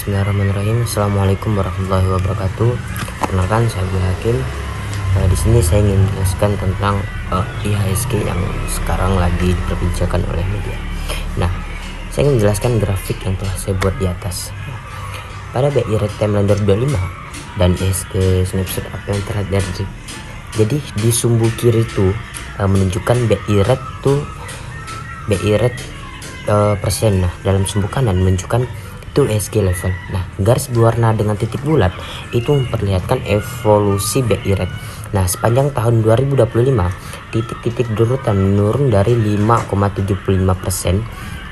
Bismillahirrahmanirrahim. Assalamualaikum warahmatullahi wabarakatuh. Perkenalkan, saya Abdul Hakim. Di sini saya ingin menjelaskan tentang IHSG yang sekarang lagi diperbincangkan oleh media. Nah, saya ingin menjelaskan grafik yang telah saya buat di atas. Pada BI Rate Timeline 2025 dan IHSG Snapshot apa yang terjadi. Jadi di sumbu kiri itu menunjukkan BI Rate persen. Nah, dalam sumbu kanan menunjukkan itu IHSG level. Nah, garis berwarna dengan titik bulat itu memperlihatkan evolusi BI Rate. Nah, sepanjang tahun 2025 titik-titik berurutan menurun dari 5,75%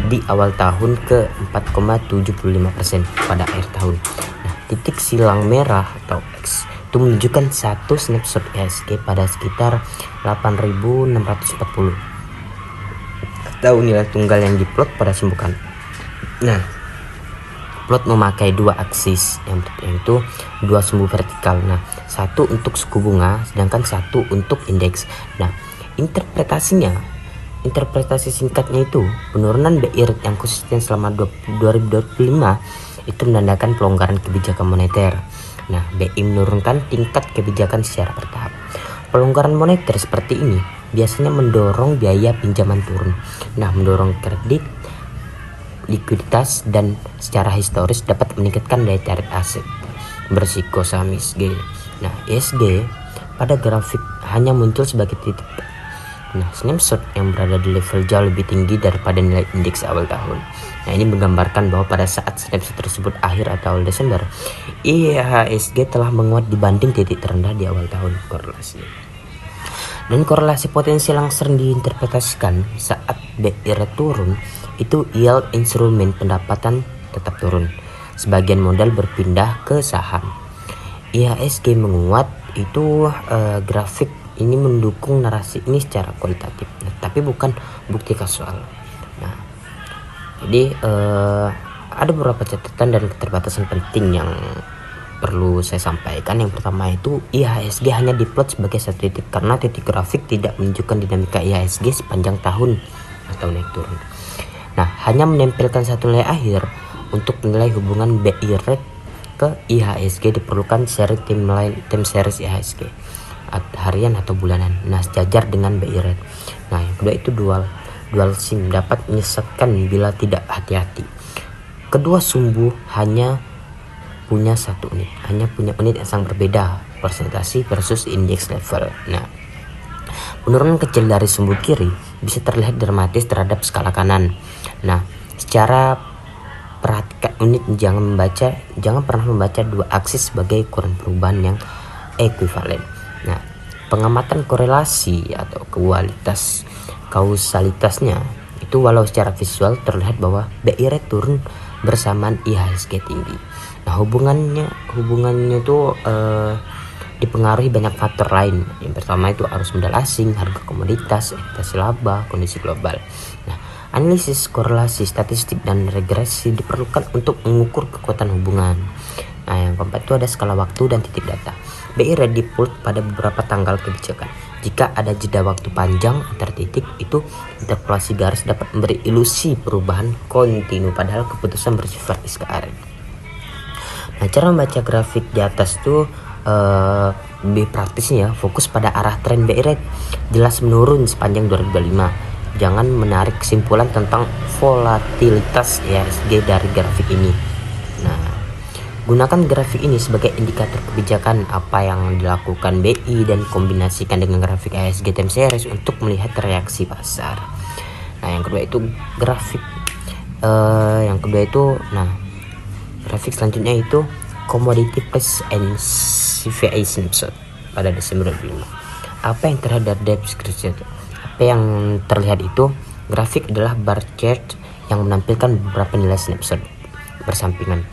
di awal tahun ke 4,75% pada akhir tahun. Nah, titik silang merah atau X itu menunjukkan satu snapshot IHSG pada sekitar 8.640 atau nilai tunggal yang diplot pada sumbu kanan. Nah, plot memakai dua aksis, yang itu dua sumbu vertikal. Nah, satu untuk suku bunga sedangkan satu untuk indeks. Nah, interpretasi singkatnya itu penurunan BI Rate yang konsisten selama 2025 itu menandakan pelonggaran kebijakan moneter. Nah, BI menurunkan tingkat kebijakan secara bertahap. Pelonggaran moneter seperti ini biasanya mendorong biaya pinjaman turun. Nah, mendorong kredit, likuiditas, dan secara historis dapat meningkatkan daya tarik aset berisiko saham IHSG. Nah, IHSG pada grafik hanya muncul sebagai titik. Nah, snapshot yang berada di level jauh lebih tinggi daripada nilai indeks awal tahun. Nah, ini menggambarkan bahwa pada saat snapshot tersebut akhir atau awal Desember, IHSG telah menguat dibanding titik terendah di awal tahun. Korelasi dan korelasi potensial yang sering diinterpretasikan saat BI Rate turun itu yield instrumen pendapatan tetap turun. Sebagian modal berpindah ke saham. IHSG menguat itu grafik ini mendukung narasi ini secara kualitatif, tapi bukan bukti kasual. Nah, jadi ada beberapa catatan dan keterbatasan penting yang perlu saya sampaikan. Yang pertama itu IHSG hanya diplot sebagai satu titik karena titik grafik tidak menunjukkan dinamika IHSG sepanjang tahun atau naik turun. Nah, hanya menempelkan satu nilai akhir. Untuk menilai hubungan BI Rate ke IHSG diperlukan seri time series IHSG harian atau bulanan. Nah, sejajar dengan BI Rate. Nah, yang kedua itu dual sim dapat menyesatkan bila tidak hati-hati. Kedua sumbu hanya punya unit yang sangat berbeda, persentase versus indeks level. Nah, penurunan kecil dari sumbu kiri bisa terlihat dramatis terhadap skala kanan. Nah, secara perhatikan unit, jangan pernah membaca dua aksis sebagai ukuran perubahan yang ekuivalen. Nah, pengamatan korelasi atau kausalitasnya itu walau secara visual terlihat bahwa BI Rate turun bersamaan IHSG tinggi. Nah, hubungannya itu dipengaruhi banyak faktor lain. Yang pertama itu arus modal asing, harga komoditas, ekspektasi laba, kondisi global. Nah, analisis korelasi statistik dan regresi diperlukan untuk mengukur kekuatan hubungan. Nah, yang keempat itu ada skala waktu dan titik data. BI Rate diplot pada beberapa tanggal kebijakan. Jika ada jeda waktu panjang antar titik, itu interpolasi garis dapat memberi ilusi perubahan kontinu, padahal keputusan bersifat SKR. Nah, cara membaca grafik di atas itu lebih praktisnya, fokus pada arah tren BI Rate jelas menurun sepanjang 2025. Jangan menarik kesimpulan tentang volatilitas IHSG dari grafik ini. Nah, gunakan grafik ini sebagai indikator kebijakan apa yang dilakukan BI dan kombinasikan dengan grafik IHSG time series untuk melihat reaksi pasar. Nah, yang kedua itu grafik grafik selanjutnya itu commodity price and CPI snapshot pada Desember 2025. Apa yang terlihat dari deskripsi itu? Apa yang terlihat itu grafik adalah bar chart yang menampilkan beberapa nilai snapshot bersampingan.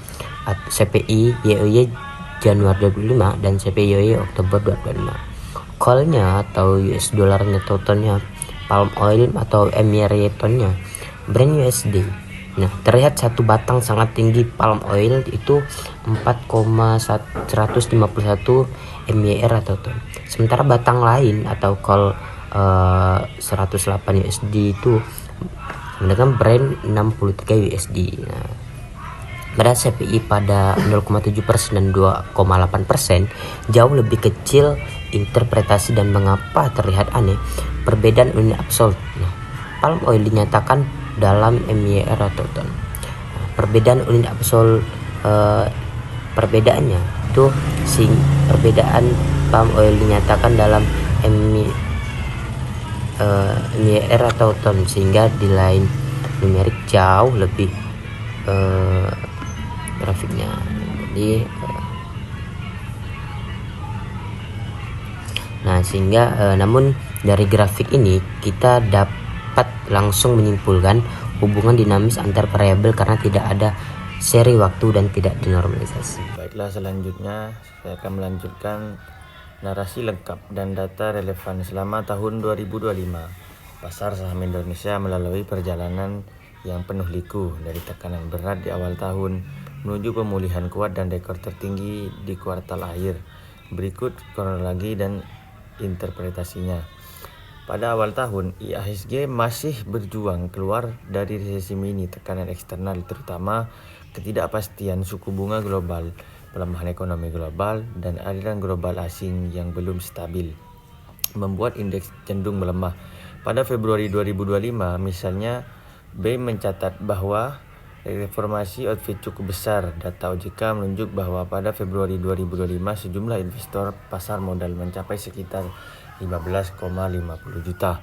CPI YoY Januari 2025 dan CPI YoY Oktober 2025. Call-nya atau US dollarnya totalnya, palm oil atau Emiratonnya, Brent USD. Nah, terlihat satu batang sangat tinggi palm oil itu 4,151 MYR atau ton. Sementara batang lain atau call 108 USD itu dengan Brent 63 USD. Nah, Pada CPI pada 0,7% dan 2,8% jauh lebih kecil interpretasi dan mengapa terlihat aneh perbedaan unit absolut. Nah, palm oil dinyatakan dalam MYR atau ton. Perbedaan unit absolut perbedaannya itu perbedaan palm oil dinyatakan dalam MYR atau ton, sehingga di lain numerik jauh lebih grafiknya. Jadi namun dari grafik ini kita dapat langsung menyimpulkan hubungan dinamis antar variabel karena tidak ada seri waktu dan tidak dinormalisasi. Baiklah, selanjutnya saya akan melanjutkan narasi lengkap dan data relevan selama tahun 2025. Pasar saham Indonesia melalui perjalanan yang penuh liku dari tekanan berat di awal tahun menuju pemulihan kuat dan rekor tertinggi di kuartal akhir. Berikut kronologi dan interpretasinya. Pada awal tahun, IHSG masih berjuang keluar dari resesi mini. Tekanan eksternal terutama ketidakpastian suku bunga global, pelemahan ekonomi global, dan aliran global asing yang belum stabil membuat indeks cenderung melemah. Pada Februari 2025 misalnya, BEI mencatat bahwa reformasi outfit cukup besar. Data OJK menunjuk bahwa pada Februari 2025 sejumlah investor pasar modal mencapai sekitar 15,50 juta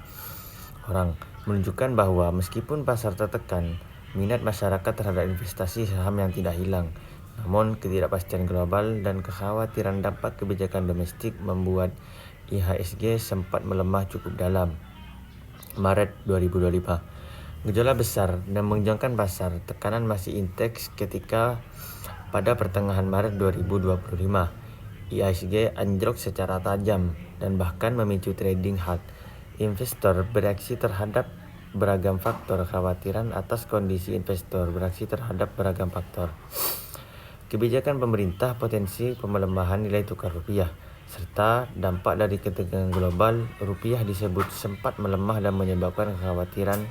orang, menunjukkan bahwa meskipun pasar tertekan, minat masyarakat terhadap investasi saham yang tidak hilang. Namun ketidakpastian global dan kekhawatiran dampak kebijakan domestik membuat IHSG sempat melemah cukup dalam. Maret 2025, gejolak besar dan mengonjangkan pasar. Tekanan masih intens ketika pada pertengahan Maret 2025 IHSG anjlok secara tajam dan bahkan memicu trading halt. Investor bereaksi terhadap beragam faktor. Kekhawatiran atas kondisi investor bereaksi terhadap beragam faktor. Kebijakan pemerintah, potensi pemelemahan nilai tukar rupiah, serta dampak dari ketegangan global. Rupiah disebut sempat melemah dan menyebabkan kekhawatiran.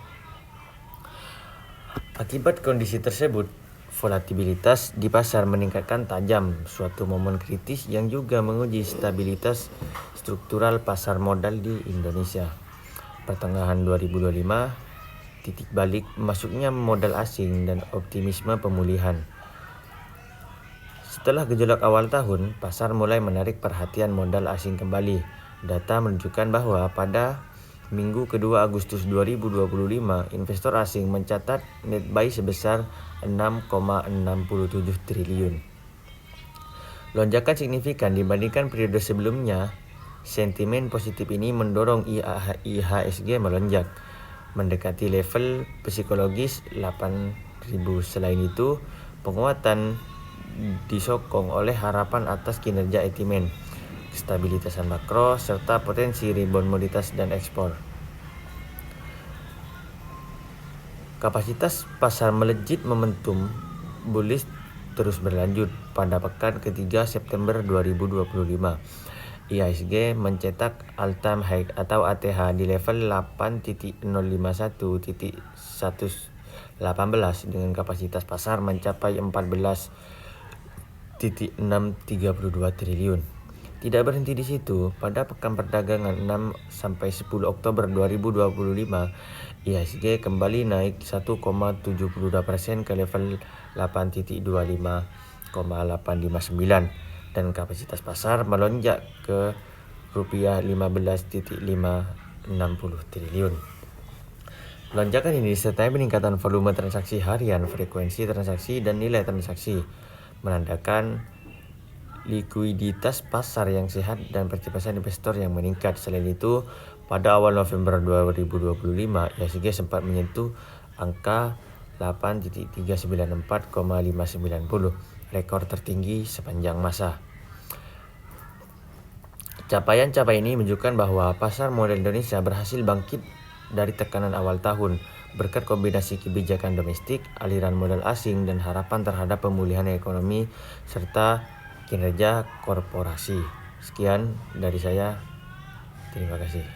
Akibat kondisi tersebut, volatilitas di pasar meningkatkan tajam, suatu momen kritis yang juga menguji stabilitas struktural pasar modal di Indonesia. Pertengahan 2025, titik balik masuknya modal asing dan optimisme pemulihan. Setelah gejolak awal tahun, pasar mulai menarik perhatian modal asing kembali. Data menunjukkan bahwa pada minggu kedua Agustus 2025, investor asing mencatat net buy sebesar 6,67 triliun. Lonjakan signifikan dibandingkan periode sebelumnya. Sentimen positif ini mendorong IHSG melonjak, mendekati level psikologis 8.000. Selain itu, penguatan disokong oleh harapan atas kinerja etimen, stabilitasan makro, serta potensi rebound komoditas dan ekspor. Kapasitas pasar melejit, momentum bullish terus berlanjut. Pada pekan ketiga September 2025, IHSG mencetak all-time high atau ATH di level 8.051.118 dengan kapasitas pasar mencapai 14.632 triliun. Tidak berhenti di situ, pada pekan perdagangan 6-10 Oktober 2025, IHSG kembali naik 1,72% ke level 8.25,859 dan kapasitas pasar melonjak ke rupiah 15.560 triliun. Lonjakan ini disertai peningkatan volume transaksi harian, frekuensi transaksi, dan nilai transaksi, menandakan likuiditas pasar yang sehat dan percepatan investor yang meningkat. Selain itu, pada awal November 2025, IHSG sempat menyentuh angka 8.394,590, rekor tertinggi sepanjang masa. Capaian-capaian ini menunjukkan bahwa pasar modal Indonesia berhasil bangkit dari tekanan awal tahun berkat kombinasi kebijakan domestik, aliran modal asing, dan harapan terhadap pemulihan ekonomi serta kinerja korporasi. Sekian dari saya. Terima kasih.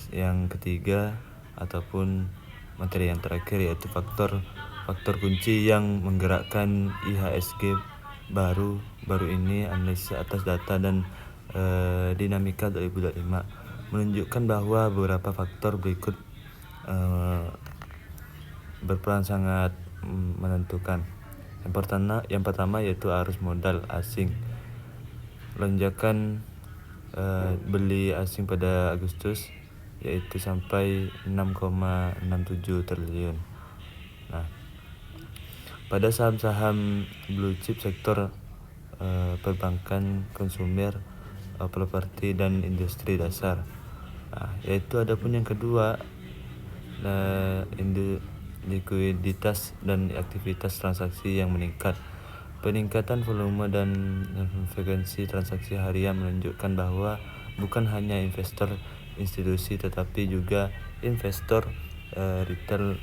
Yang ketiga ataupun materi yang terakhir yaitu faktor faktor kunci yang menggerakkan IHSG baru ini analisis atas data dan dinamika 2025 menunjukkan bahwa beberapa faktor berikut berperan sangat menentukan. Yang pertama yaitu arus modal asing. Lonjakan beli asing pada Agustus yaitu sampai 6,67 triliun. Nah, pada saham-saham blue chip sektor perbankan, konsumer, properti dan industri dasar. Nah, yaitu adapun yang kedua likuiditas dan aktivitas transaksi yang meningkat. Peningkatan volume dan frekuensi transaksi harian menunjukkan bahwa bukan hanya investor institusi tetapi juga investor retail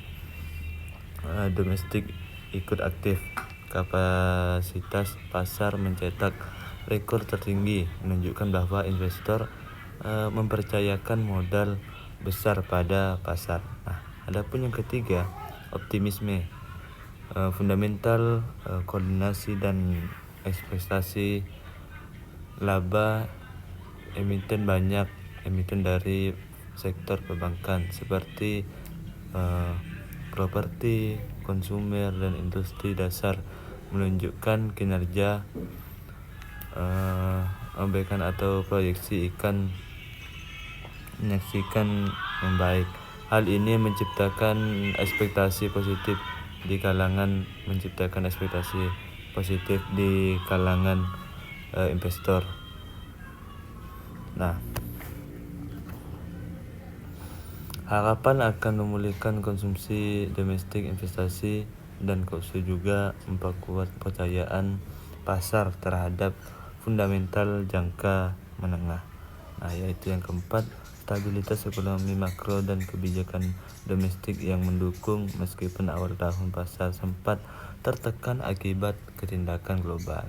domestik ikut aktif. Kapasitas pasar mencetak rekor tertinggi menunjukkan bahwa investor mempercayakan modal besar pada pasar. Nah, adapun yang ketiga, optimisme. Fundamental, koordinasi dan ekspektasi laba emiten dari sektor perbankan seperti properti, konsumer dan industri dasar menunjukkan kinerja ambaikan atau proyeksi menyaksikan membaik. Hal ini menciptakan ekspektasi positif di kalangan investor. Nah, harapan akan memulihkan konsumsi domestik, investasi dan keuangan juga memperkuat kepercayaan pasar terhadap fundamental jangka menengah. Nah, yaitu yang keempat, stabilitas ekonomi makro dan kebijakan domestik yang mendukung meskipun awal tahun pasar sempat tertekan akibat ketindakan global.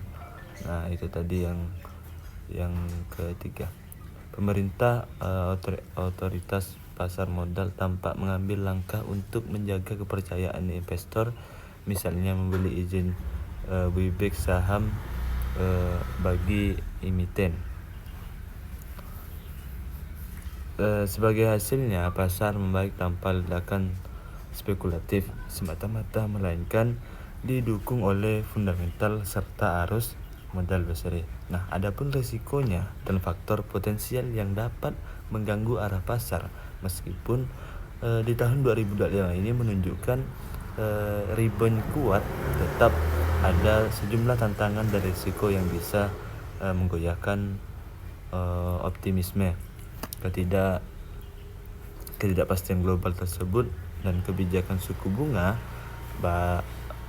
Nah, itu tadi yang ketiga. Pemerintah otoritas pasar modal tampak mengambil langkah untuk menjaga kepercayaan investor, misalnya membeli izin buyback saham bagi emiten. Sebagai hasilnya, pasar membaik tanpa ledakan spekulatif semata-mata, melainkan didukung oleh fundamental serta arus modal besar. Nah, adapun risikonya dan faktor potensial yang dapat mengganggu arah pasar, meskipun di tahun 2025 ini menunjukkan rebound kuat, tetap ada sejumlah tantangan dan risiko yang bisa menggoyahkan optimisme. Ketidakpastian global tersebut dan kebijakan suku bunga,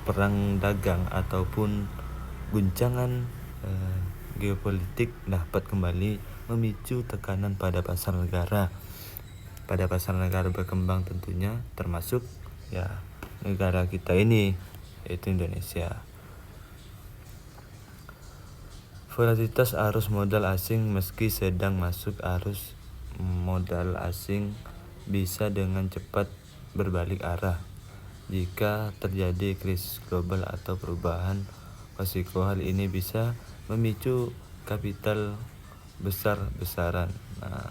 perang dagang ataupun guncangan geopolitik dapat kembali memicu tekanan pada pasar negara berkembang tentunya, termasuk negara kita ini yaitu Indonesia. Volatilitas arus modal asing. Meski sedang masuk, arus modal asing bisa dengan cepat berbalik arah jika terjadi krisis global atau perubahan risiko. Hal ini bisa memicu kapital besar-besaran. Nah,